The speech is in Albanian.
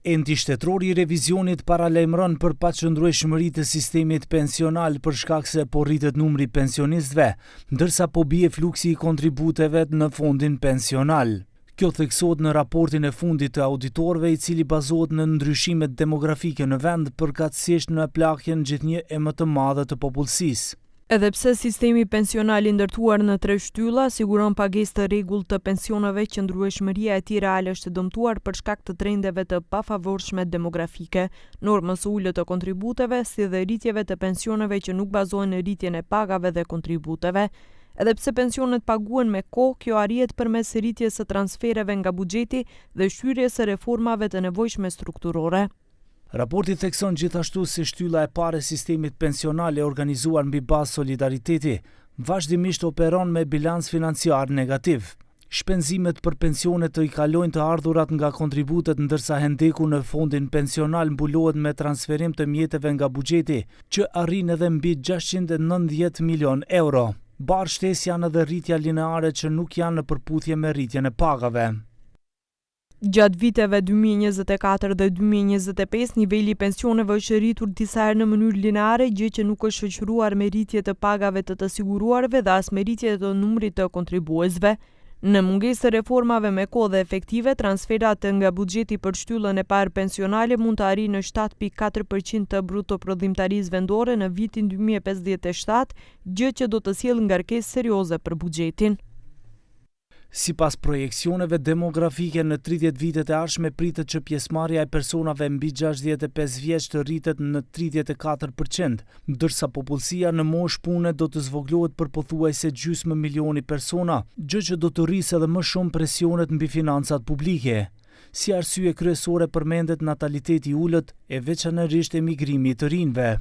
Enti shtetëror i revizionit paralajmëron për paqëndrueshmëri të sistemit pensional për shkak se po rritet numri i pensionistëve, ndërsa po bie fluksi i kontributeve në fondin pensional. Kjo theksohet në raportin e fundit të auditorëve, i cili bazohet në ndryshimet demografike në vend, përkatësisht në plakjen gjithnjë e më të madhe të popullsisë. Edhe pse sistemi pensional i ndërtuar në 3 shtylla siguron pagesë të rregullt të pensioneve, qëndrueshmëria e tij reale është dëmtuar për shkak të trendeve të pafavorshme demografike, normës së ulët të kontributeve, si dhe rritjeve të pensioneve që nuk bazohen në rritjen e pagave dhe kontributeve. Edhe pse pensionet paguhen me kohë, kjo arrihet përmes rritjes së transfereve nga buxheti dhe shtyries së reformave të nevojshme strukturore. Raporti thekson gjithashtu se shtylla e parë e sistemit pensional e organizuar mbi bazë solidariteti vazhdimisht operon me bilans financiar negativ. Shpenzimet për pensionet të i kalojnë të ardhurat nga kontributet, ndërsa hendeku në fondin pensional mbulohet me transferim të mjeteve nga buxheti, që arrin edhe mbi 690 milion euro. Barë shtesë janë edhe rritja lineare që nuk janë në përputhje me rritjen e pagave. Gjatë viteve 2024 dhe 2025, niveli i pensioneve është rritur disa herë në mënyrë lineare, gjë që nuk është shoqëruar me rritje të pagave të siguruarve dhe as me rritje të numrit të kontribuesve. Në mungesë të reformave me kohë dhe efektive, transferat nga buxheti për shtyllën e parë pensionale mund të arrijnë në 7.4% të brutoprodhimtarisë vendore në vitin 2057, gjë që do të sjellë ngarkesë serioze për buxhetin. Sipas projeksioneve demografike, në 30 vitet e ardhshme pritet që pjesëmarrja e personave mbi 65 vjeç të rritet në 34%, ndërsa popullsia në moshë pune do të zvoglohet për pothuajse gjysmë milioni persona, gjë që do të rrisë edhe më shumë presionet mbi financat publike. Si arsye kryesore përmendet nataliteti i ulët e veçanërisht emigrimi i të rinjve.